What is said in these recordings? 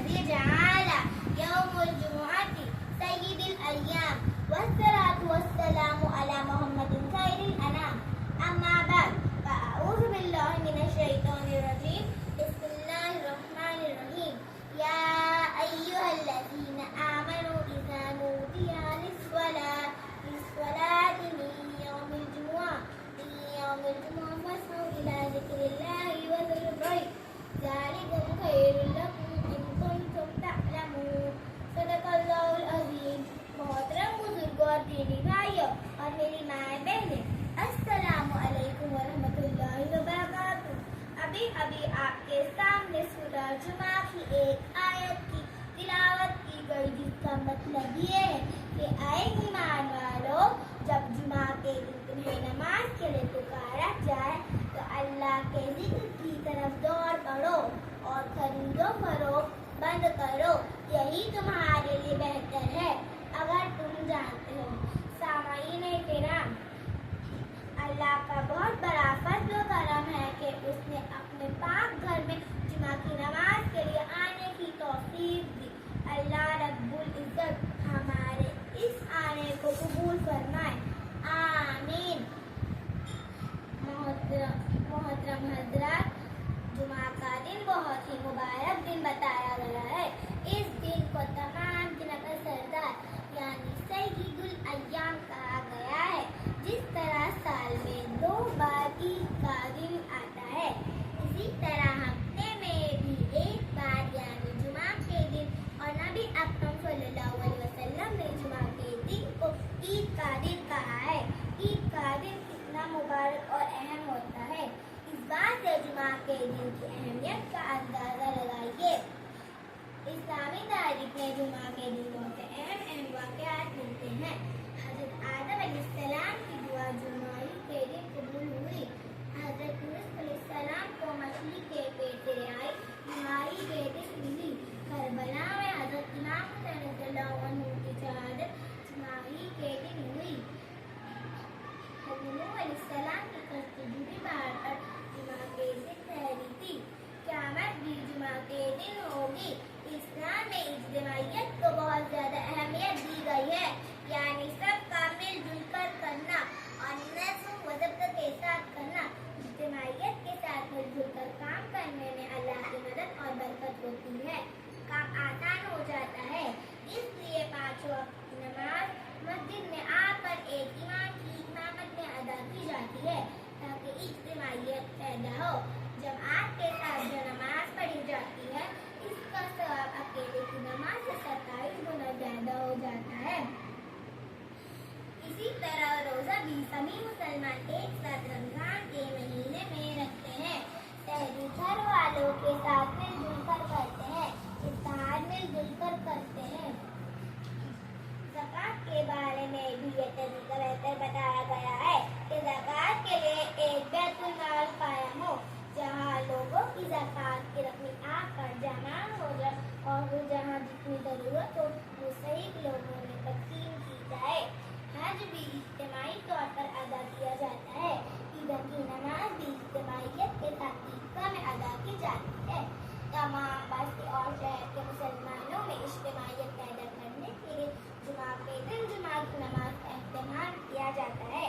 الذي جعل يوم الجمعة سيد الأيام والصلاة والسلام على محمد خير الأنام أما بعد فأعوذ بالله من الشيطان الرجيم بسم الله الرحمن الرحيم يا أيها الذين آمنوا إذا نودي للصلاة من يوم الجمعة فاسعوا إلى ذكر الله وذروا البيع ذلكم خير لكم إن كنتم تعلمون صدق اللہ العظیم. محترم بزرگوں اور دینی بھائیوں اور میری مائیں بہنیں، السلام علیکم ورحمۃ اللہ وبرکاتہ. ابھی آپ کے سامنے سورہ جمعہ کی ایک آیت کی تلاوت کی گئی جس کا مطلب یہ ہے کہ اے ایمان والو، جب جمعہ کے دن تمہیں نماز کے لیے پکارا جائے تو اللہ کے ذکر کی طرف دوڑ پڑو اور خرید و فروخت بند کرو، یہی تمہارے لیے بہتر ہے اگر تم جانتے ہو. سامعین کرام، اللہ کا بہت بڑا فضل و کرم ہے کہ اس نے اپنے پاک گھر میں جمعہ کی نماز کے لیے آنے کی توفیق دی. اللہ رب العزت ہمارے اس آنے کو قبول فرمائے، آمین. محترم حضرات، جمعہ کا دن بہت ہی مبارک دن بتایا گیا ہے. اس دن کو تمام دنوں کا سردار یعنی سید الایام کہا گیا ہے. جس طرح سال میں 2 بار عید کا دن آتا ہے، اسی طرح ہفتے میں بھی ایک بار یعنی جمعہ کے دن، اور نبی اکرم صلی اللہ علیہ وسلم نے جمعہ کے دن کو عید کا دن کہا ہے. عید کا دن کتنا مبارک اور اہم ہوتا ہے، اس بات سے جمعہ کے دن کی اہمیت کا اندازہ لگائیے. اسلامی تاریخ میں جمعہ کے دنوں سے اہم واقعات ملتے ہیں. حضرت آدم علیہ السلام کی دعا جمعہ کے دن قبول ہوئی. حضرت یونس علیہ السلام کو مچھلی کے پیٹ سے رہائی جمعہ کے دن ملی. کربلا میں حضرت امام حسین رضی اللہ عنہ کی شہادت جمعہ کے دن ہوئی. حضرت نوح علیہ السلام کی کشتی ڈوبی پہاڑ پر جمعہ کے دن ٹھہری تھی. قیامت بھی جمعہ کے دن ہوگی. اسلام میں اجتماعیت کو بہت زیادہ اہمیت دی گئی ہے، یعنی سب کا مل جل کر کرنا اور نظم و ضبط کے ساتھ کرنا. اجتماعیت کے ساتھ مل جل کر کام کرنے میں اللہ کی مدد اور برکت ہوتی ہے، کام آسان ہو جاتا ہے. اس لیے 5 وقت کی نماز مسجد میں آ کر ایک امام کی امامت میں ادا کی جاتی ہے تاکہ اجتماعیت پیدا ہو. جماعت کے ساتھ جو نماز پڑھی جاتی ہے اس کا ثواب اکیلے کی نماز سے 27 گنا زیادہ ہو جاتا ہے. اسی طرح روزہ بھی سبھی مسلمان ایک ساتھ رمضان کے مہینے میں رکھتے ہیں. سحری گھر والوں کے ساتھ مل جل کر کرتے ہیں، افطار مل جل کر کرتے ہیں. زکوٰۃ کے بارے میں بھی یہ طریقہ بہتر بتایا گیا ہے کہ زکوٰۃ کے لیے ایک بیت المال قائم ہو جہاں لوگوں کی زکوٰۃ کی رقم آ کر جمع ہو جائے اور وہ جہاں جتنی ضرورت ہو مستحق لوگوں میں تقسیم کی جائے. حج بھی اجتماعی طور پر ادا کیا جاتا ہے. عید کی نماز بھی اجتماعیت کے ساتھ عیدگاہ میں ادا کی جاتی ہے. تمام بستی اور شہر کے مسلمانوں میں اجتماعیت پیدا کرنے کے لیے جمعہ کے دن جمعہ کی نماز کا اہتمام کیا جاتا ہے.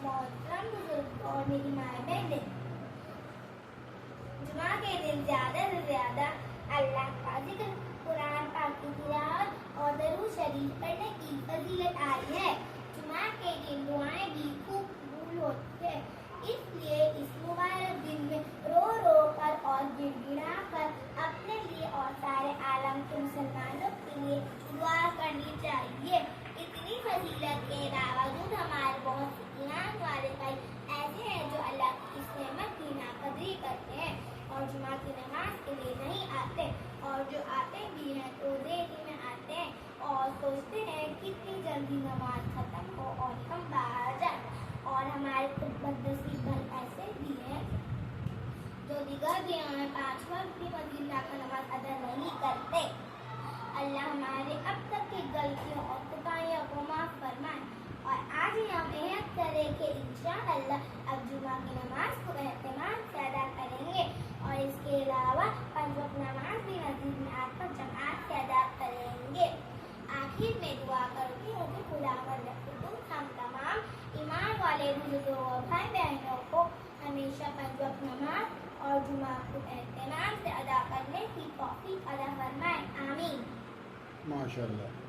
محترم بزرگ اور میری مائیں بہنیں، جمعہ کے دن زیادہ سے زیادہ اللہ کا ذکر، قرآن پاک کی تلاوت اور درود شریف پڑھنے کی فضیلت آئی ہے. جمعہ کے دن دعائیں بھی خوب قبول ہوتی ہیں، اس لیے اس مبارک دن میں رو رو کر اور گڑ گڑا کر اپنے لیے اور سارے عالم کے مسلمانوں کے لیے دعا کرنی چاہیے. اتنی فضیلت کے باوجود ہمارے بہت سے ایمان والے بھائی ایسے ہیں جو اللہ کی اس نعمت کی ناقدری کرتے ہیں اور جمعہ کی نماز کے لیے نہیں آتے، اور جو آتے بھی ہیں تو دیر میں آتے ہیں اور سوچتے ہیں کتنی جلدی نماز ختم ہو اور ہم باہر جائیں. اور ہمارے خود بدنصیب بھائی ایسے بھی ہیں جو دیگر دنوں میں 5 وقت کی فضیلہ کا نماز ادا نہیں کرتے. اللہ ہمارے اب تک کی غلطیوں اور کوتاہیوں کو معاف فرمائے اور آج ہی ہم عہد کریں کہ انشاءاللہ اب جمعہ کی نماز کو اہتمام سے ادا کریں گے اور اس کے علاوہ 5 وقت نماز بھی مسجد میں آ کر جمع آخر میں دعا کرتی ہوں کہ خداوند قدوس ہم تمام ایمان والے بزرگوں اور بھائی بہنوں کو ہمیشہ پنج وقت نماز اور جمعہ کو اہتمام سے ادا کرنے کی توفیق عطا فرمائے. آمین. ماشاء اللہ.